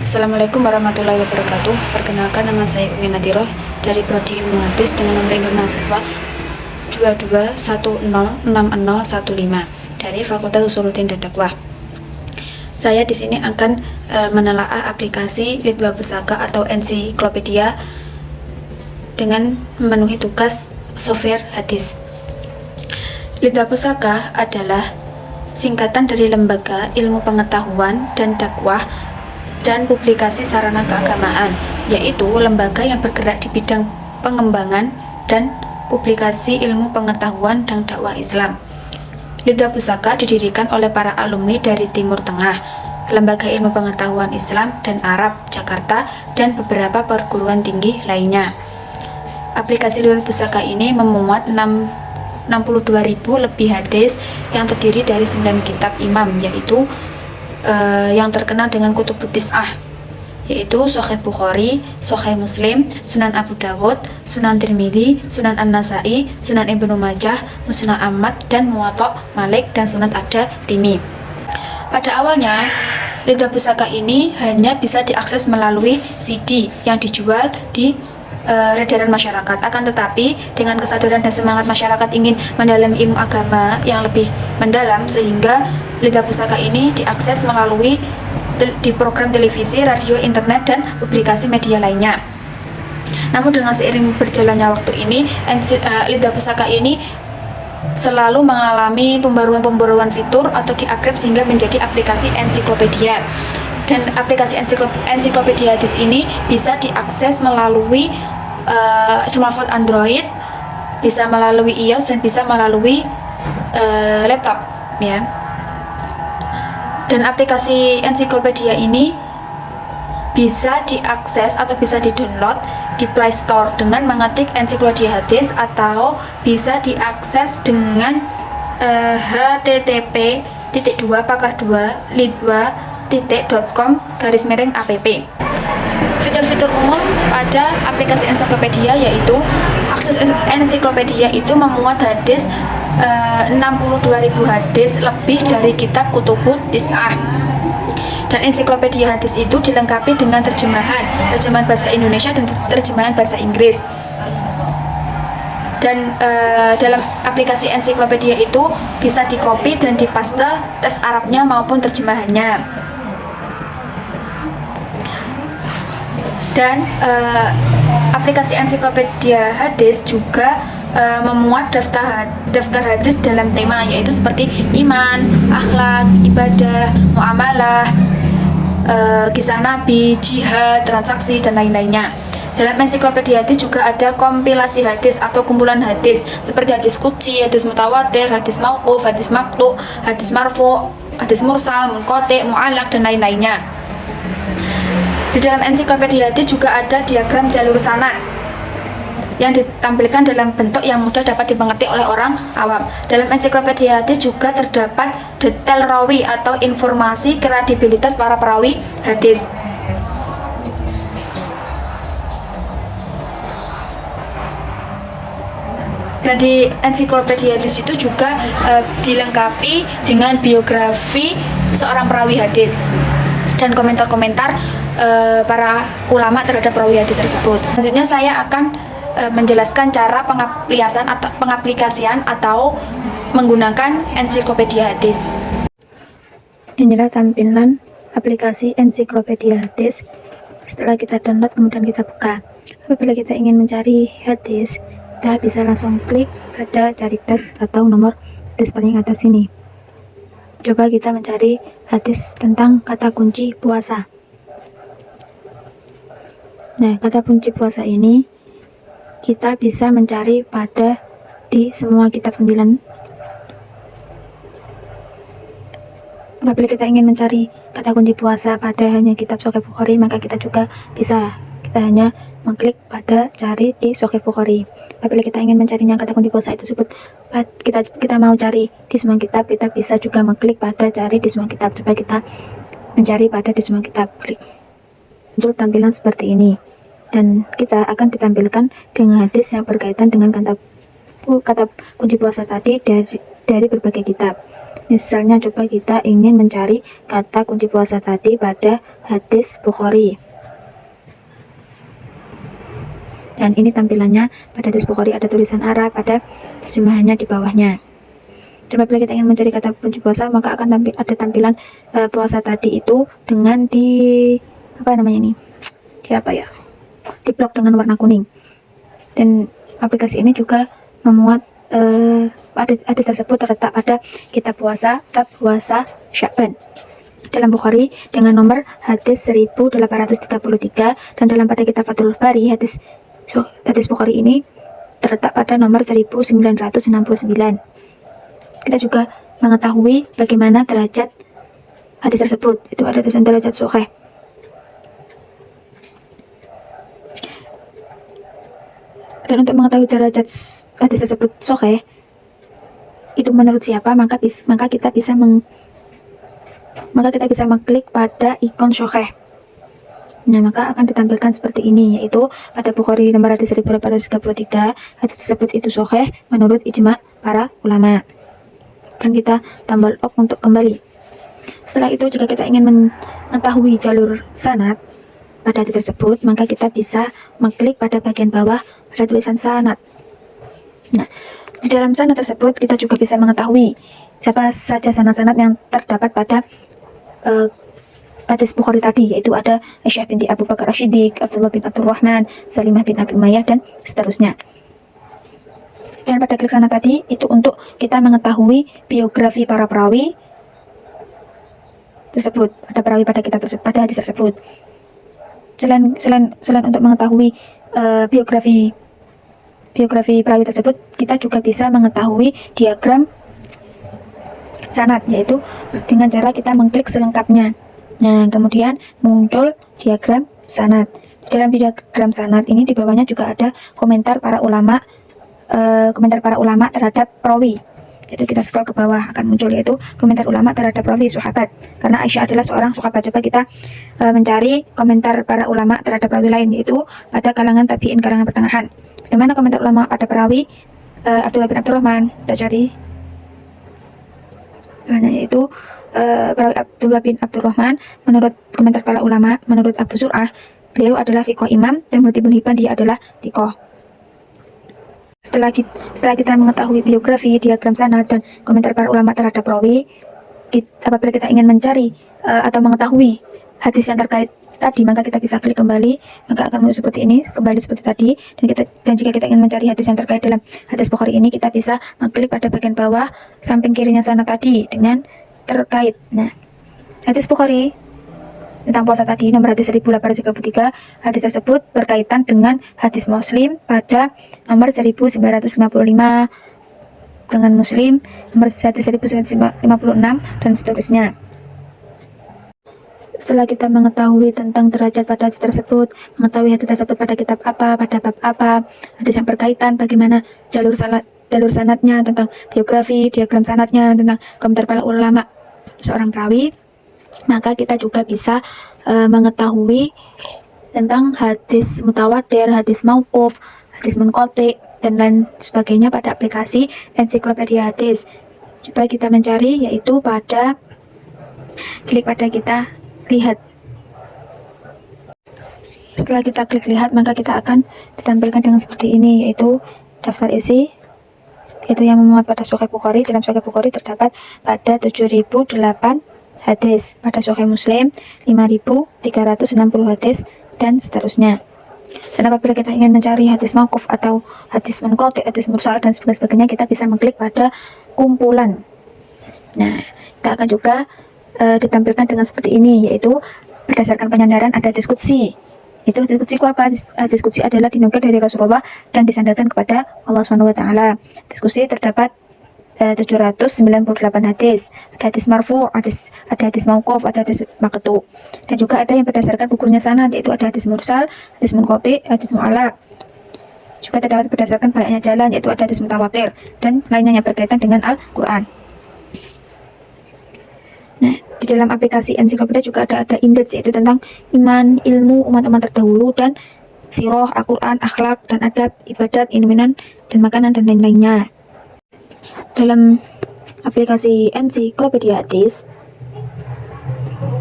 Assalamualaikum warahmatullahi wabarakatuh. Perkenalkan, nama saya Umi Nadiroh dari Prodi Ilmu Hadis dengan nomor induk mahasiswa 2210606015 dari Fakultas Usuluddin dan Dakwah. Saya di sini akan menelaah aplikasi Litbah Pusaka atau ensiklopedia dengan memenuhi tugas software hadis. Litbah Pusaka adalah singkatan dari Lembaga Ilmu Pengetahuan dan Dakwah dan Publikasi Sarana Keagamaan, yaitu lembaga yang bergerak di bidang pengembangan dan publikasi ilmu pengetahuan dan dakwah Islam. Litbah Pusaka didirikan oleh para alumni dari Timur Tengah, Lembaga Ilmu Pengetahuan Islam dan Arab, Jakarta, dan beberapa perguruan tinggi lainnya. Aplikasi Litbah Pusaka ini memuat 62.000 lebih hadis yang terdiri dari 9 kitab imam, yaitu yang terkenal dengan Kutubut Tis'ah, yaitu Sahih Bukhari, Sahih Muslim, Sunan Abu Dawud, Sunan Tirmidzi, Sunan An-Nasai, Sunan Ibnu Majah, Musnad Ahmad, dan Muwatta Malik dan Sunan Ad-Darimi. Pada awalnya, Litbah Pusaka ini hanya bisa diakses melalui CD yang dijual di edaran masyarakat. Akan tetapi, dengan kesadaran dan semangat masyarakat ingin mendalami ilmu agama yang lebih mendalam, sehingga Litbah Pusaka ini diakses melalui di program televisi, radio, internet, dan publikasi media lainnya. Namun dengan seiring berjalannya waktu ini, Litbah Pusaka ini selalu mengalami pembaruan fitur atau di-upgrade sehingga menjadi aplikasi ensiklopedia. Dan aplikasi ensiklopedia hadis ini bisa diakses melalui smartphone Android, bisa melalui iOS, dan bisa melalui laptop, ya. Dan aplikasi ensiklopedia ini bisa diakses atau bisa di-download di Play Store dengan mengetik ensiklopedia hadis, atau bisa diakses dengan http://litbah.com/app. Fitur-fitur umum pada aplikasi ensiklopedia yaitu akses ensiklopedia itu memuat hadis 62.000 hadis lebih dari kitab Kutubut Tis'ah. Dan ensiklopedia hadis itu dilengkapi dengan terjemahan bahasa Indonesia dan terjemahan bahasa Inggris. Dan dalam aplikasi ensiklopedia itu bisa dikopi dan dipaste teks Arabnya maupun terjemahannya. Dan aplikasi ensiklopedia hadis juga memuat daftar hadis dalam tema, yaitu seperti iman, akhlak, ibadah, muamalah, kisah nabi, jihad, transaksi, dan lain-lainnya. Dalam ensiklopedia hadis juga ada kompilasi hadis atau kumpulan hadis seperti hadis qudsi, hadis mutawatir, hadis mauquf, hadis maqtu, hadis marfu, hadis mursal, munqati, mu'allaq, dan lain-lainnya. Di dalam ensiklopedia hadis juga ada diagram jalur sanad yang ditampilkan dalam bentuk yang mudah dapat dimengerti oleh orang awam. Dalam ensiklopedia hadis juga terdapat detail rawi atau informasi kredibilitas para perawi hadis. Dan di ensiklopedia hadis itu juga dilengkapi dengan biografi seorang perawi hadis dan komentar-komentar para ulama terhadap perawi hadis tersebut. Selanjutnya saya akan menjelaskan cara pengaplikasian atau menggunakan ensiklopedia hadis. Inilah tampilan aplikasi ensiklopedia hadis. Setelah kita download, kemudian kita buka. Apabila kita ingin mencari hadis, kita bisa langsung klik pada cari tes atau nomor hadis paling atas ini. Coba kita mencari hadis tentang kata kunci puasa. Nah, kata kunci puasa ini kita bisa mencari di semua kitab 9. Apabila kita ingin mencari kata kunci puasa pada hanya kitab Sahih Bukhari, maka kita hanya mengklik pada cari di Sahih Bukhari. Apabila kita ingin mencarinya kata kunci puasa itu kita mau cari di semua kitab, kita bisa juga mengklik pada cari di semua kitab. Coba kita mencari di semua kitab, klik. Muncul tampilan seperti ini, dan kita akan ditampilkan dengan hadis yang berkaitan dengan kata kunci puasa tadi dari berbagai kitab. Misalnya coba kita ingin mencari kata kunci puasa tadi pada hadis Bukhari. Dan ini tampilannya pada hadis Bukhari ada tulisan Arab, ada terjemahannya di bawahnya. Dan apabila kita ingin mencari kata kunci puasa, maka akan ada tampilan puasa tadi itu dengan di di blok dengan warna kuning. Dan aplikasi ini juga memuat hadis tersebut terletak pada kitab puasa, bab puasa Sya'ban dalam Bukhari dengan nomor hadis 1833, dan dalam pada kitab Fathul Bari hadis Bukhari ini terletak pada nomor 1969. Kita juga mengetahui bagaimana derajat hadis tersebut. Itu ada tulisan derajat sahih. Dan untuk mengetahui derajat hadis tersebut sahih itu menurut siapa, maka kita bisa mengklik pada ikon sahih. Nah, maka akan ditampilkan seperti ini, yaitu pada Bukhari nomor hadis 1833, hadis tersebut itu sahih menurut ijma para ulama. Dan kita tombol OK untuk kembali. Setelah itu, jika kita ingin mengetahui jalur sanad pada hadis tersebut, maka kita bisa mengklik pada bagian bawah pada tulisan sanad. Nah, di dalam sanad tersebut kita juga bisa mengetahui siapa saja sanad-sanad yang terdapat pada hadis Bukhari tadi, yaitu ada Aisyah binti Abu Bakar Asy-Siddiq, Abdullah bin Abdurrahman, Salimah bin Abi Umayyah, dan seterusnya. Dan pada klik sana tadi itu untuk kita mengetahui biografi para perawi tersebut, ada perawi pada kitab tersebut, pada hadis tersebut. Selain untuk mengetahui biografi perawi tersebut, kita juga bisa mengetahui diagram sanad, yaitu dengan cara kita mengklik selengkapnya. Nah, kemudian muncul diagram sanad. Di dalam diagram sanad ini di bawahnya juga ada komentar para ulama terhadap perawi. Itu kita scroll ke bawah akan muncul, yaitu komentar ulama terhadap perawi sahabat. Karena Aisyah adalah seorang sahabat. Coba kita mencari komentar para ulama terhadap perawi lain, yaitu pada kalangan tabi'in, kalangan pertengahan. Bagaimana komentar ulama pada perawi Abdullah bin Abdurrahman? Kita cari yaitu perawi Abdullah bin Abdurrahman, menurut komentar para ulama, menurut Abu Zur'ah, beliau adalah thiqah imam, dan menurut Ibnu Hibban dia adalah thiqah. Setelah kita mengetahui biografi, diagram sanad, dan komentar para ulama terhadap perawi, apabila kita ingin mencari atau mengetahui hadis yang terkait tadi, maka kita bisa klik kembali, maka akan muncul seperti ini, kembali seperti tadi. Dan jika kita ingin mencari hadis yang terkait dalam hadis Bukhari ini, kita bisa mengklik pada bagian bawah samping kirinya sanad tadi dengan terkait. Nah, hadis Bukhari tentang puasa tadi nomor hadis 1833, hadis tersebut berkaitan dengan hadis Muslim pada nomor 1955, dengan Muslim nomor hadis 1956, dan seterusnya. Setelah kita mengetahui tentang derajat pada hadis tersebut, mengetahui hadis tersebut pada kitab apa, pada bab apa, hadis yang berkaitan, bagaimana jalur sanadnya, tentang biografi, diagram sanadnya, tentang komentar para ulama seorang perawi, maka kita juga bisa mengetahui tentang hadis mutawatir, hadis mauquf, hadis munqati, dan lain sebagainya pada aplikasi ensiklopedia hadis. Coba kita mencari, yaitu pada klik pada kita lihat. Setelah kita klik lihat, maka kita akan ditampilkan dengan seperti ini, yaitu daftar isi, itu yang memuat pada Sahih Bukhari. Dalam Sahih Bukhari terdapat pada 7008 hadis, pada Sahih Muslim 5360 hadis, dan seterusnya. Dan apabila kita ingin mencari hadis mauquf atau hadis munqati, hadis mursal, dan sebagainya, kita bisa mengklik pada kumpulan. Nah, kita akan juga ditampilkan dengan seperti ini, yaitu berdasarkan penyandaran ada hadis qudsi. Itu hadis qudsi apa? Hadis qudsi adalah dinukil dari Rasulullah dan disandarkan kepada Allah SWT. Hadis qudsi terdapat 798 hadis. Ada hadis marfu, ada hadis mauquf, ada hadis maqtu. Dan juga ada yang berdasarkan gugurnya sanad, yaitu ada hadis mursal, hadis munqati, hadis mu'allaq. Juga terdapat berdasarkan banyaknya jalan, yaitu ada hadis mutawatir, dan lainnya yang berkaitan dengan Al-Quran. Nah, di dalam aplikasi ensiklopedia juga ada indeks, yaitu tentang iman, ilmu umat-umat terdahulu, dan sirah, Al-Quran, akhlak, dan adab, ibadat, minuman, dan makanan, dan lain-lainnya. Dalam aplikasi ensiklopedia hadis,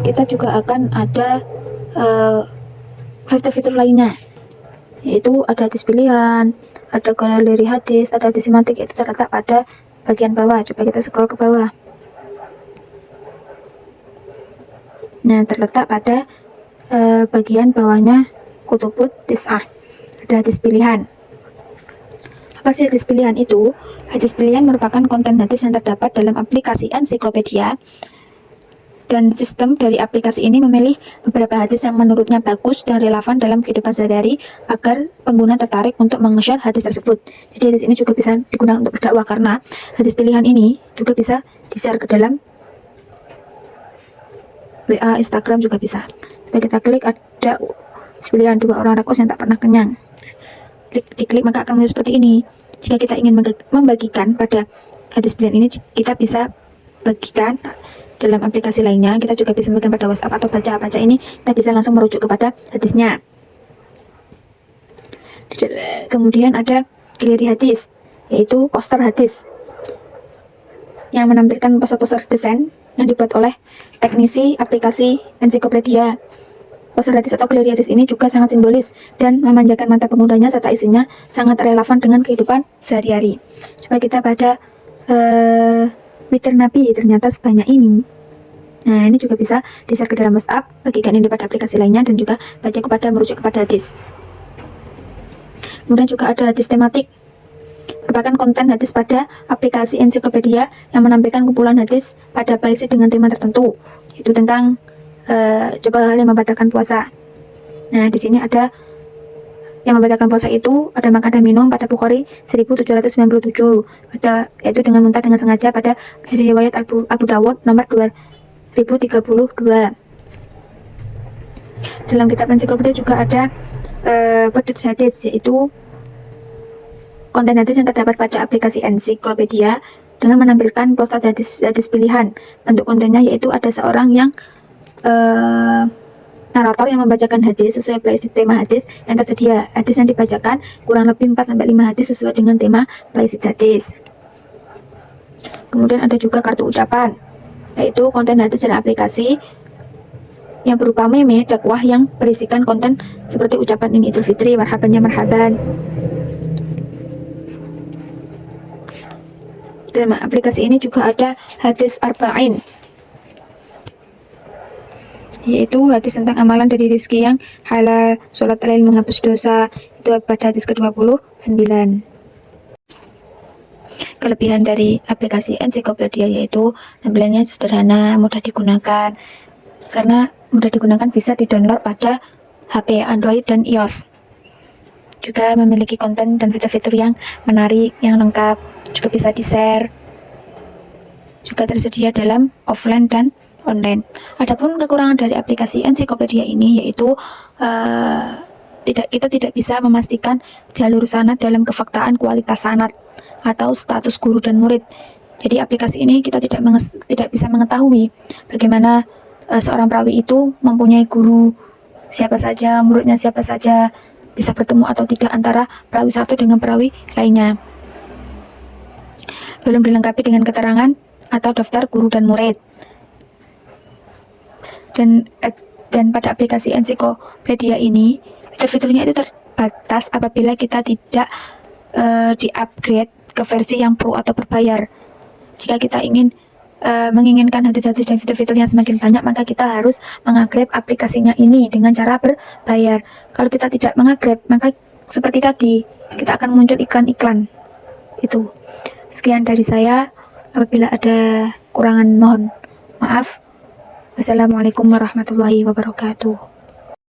kita juga akan ada fitur-fitur lainnya, yaitu ada hadis pilihan, ada galeri hadis, ada hadis simatik, itu terletak pada bagian bawah. Coba kita scroll ke bawah. Nah, terletak pada bagian bawahnya kutubut tis'ah, ada hadis pilihan. Apa sih hadis pilihan itu? Hadis pilihan merupakan konten hadis yang terdapat dalam aplikasi ensiklopedia, dan sistem dari aplikasi ini memilih beberapa hadis yang menurutnya bagus dan relevan dalam kehidupan sehari-hari agar pengguna tertarik untuk meng-share hadis tersebut. Jadi hadis ini juga bisa digunakan untuk berdakwah, karena hadis pilihan ini juga bisa di-share ke dalam WA, Instagram juga bisa. Coba kita klik, ada pilihan 2 orang rakus yang tak pernah kenyang. Diklik maka akan muncul seperti ini. Jika kita ingin membagikan pada hadis pilihan ini, kita bisa bagikan dalam aplikasi lainnya. Kita juga bisa membagikan pada WhatsApp atau baca ini, kita bisa langsung merujuk kepada hadisnya. Kemudian ada galeri hadis, yaitu poster hadis yang menampilkan poster-poster desain yang dibuat oleh teknisi aplikasi ensiklopedia. Poster hadis atau galeri hadis ini juga sangat simbolis dan memanjakan mata penggunanya, serta isinya sangat relevan dengan kehidupan sehari-hari. Coba kita baca Witir Nabi ternyata sebanyak ini. Nah, ini juga bisa di-share ke dalam WhatsApp, bagikan ini pada aplikasi lainnya, dan juga baca kepada merujuk kepada hadis. Kemudian juga ada hadis tematik, merupakan konten hadis pada aplikasi ensiklopedia yang menampilkan kumpulan hadis pada playlist dengan tema tertentu, yaitu tentang coba hal yang membatalkan puasa. Nah, di sini ada yang membatalkan puasa itu ada makan dan minum pada Bukhari 1797, yaitu dengan muntah dengan sengaja pada riwayat Abu Dawud nomor 2032. Dalam kitab ensiklopedia juga ada pedut hadis, yaitu konten hadis yang terdapat pada aplikasi ensiklopedia dengan menampilkan poster hadis pilihan. Bentuk kontennya yaitu ada seorang yang narator yang membacakan hadis sesuai playlist tema hadis yang tersedia. Hadis yang dibacakan kurang lebih 4-5 hadis sesuai dengan tema playlist hadis. Kemudian ada juga kartu ucapan, yaitu konten hadis dalam aplikasi yang berupa meme dakwah yang berisikan konten seperti ucapan ini Idul Fitri, marhabannya marhaban. Dalam aplikasi ini juga ada hadis arba'in, yaitu hadis tentang amalan dari rezeki yang halal, sholat lail menghapus dosa, itu pada hadis ke-29. Kelebihan dari aplikasi ensiklopedia yaitu tampilannya sederhana, mudah digunakan. Karena mudah digunakan, bisa di-download pada HP Android dan iOS. Juga memiliki konten dan fitur-fitur yang menarik, yang lengkap, juga bisa di-share. Juga tersedia dalam offline dan online. Adapun kekurangan dari aplikasi ensiklopedia ini yaitu kita tidak bisa memastikan jalur sanad dalam kefaktaan kualitas sanad atau status guru dan murid. Jadi aplikasi ini kita tidak bisa mengetahui bagaimana seorang perawi itu mempunyai guru siapa saja, muridnya siapa saja, bisa bertemu atau tidak antara perawi satu dengan perawi lainnya. Belum dilengkapi dengan keterangan atau daftar guru dan murid. Dan pada aplikasi ensiklopedia ini fitur-fiturnya itu terbatas apabila kita tidak di-upgrade ke versi yang pro atau berbayar. Jika kita menginginkan hadis-hadis dan fitur-fitur yang semakin banyak, maka kita harus mengupgrade aplikasinya ini dengan cara berbayar. Kalau kita tidak mengupgrade, maka seperti tadi kita akan muncul iklan-iklan. Itu sekian dari saya. Apabila ada kurangan mohon maaf. Wassalamualaikum warahmatullahi wabarakatuh.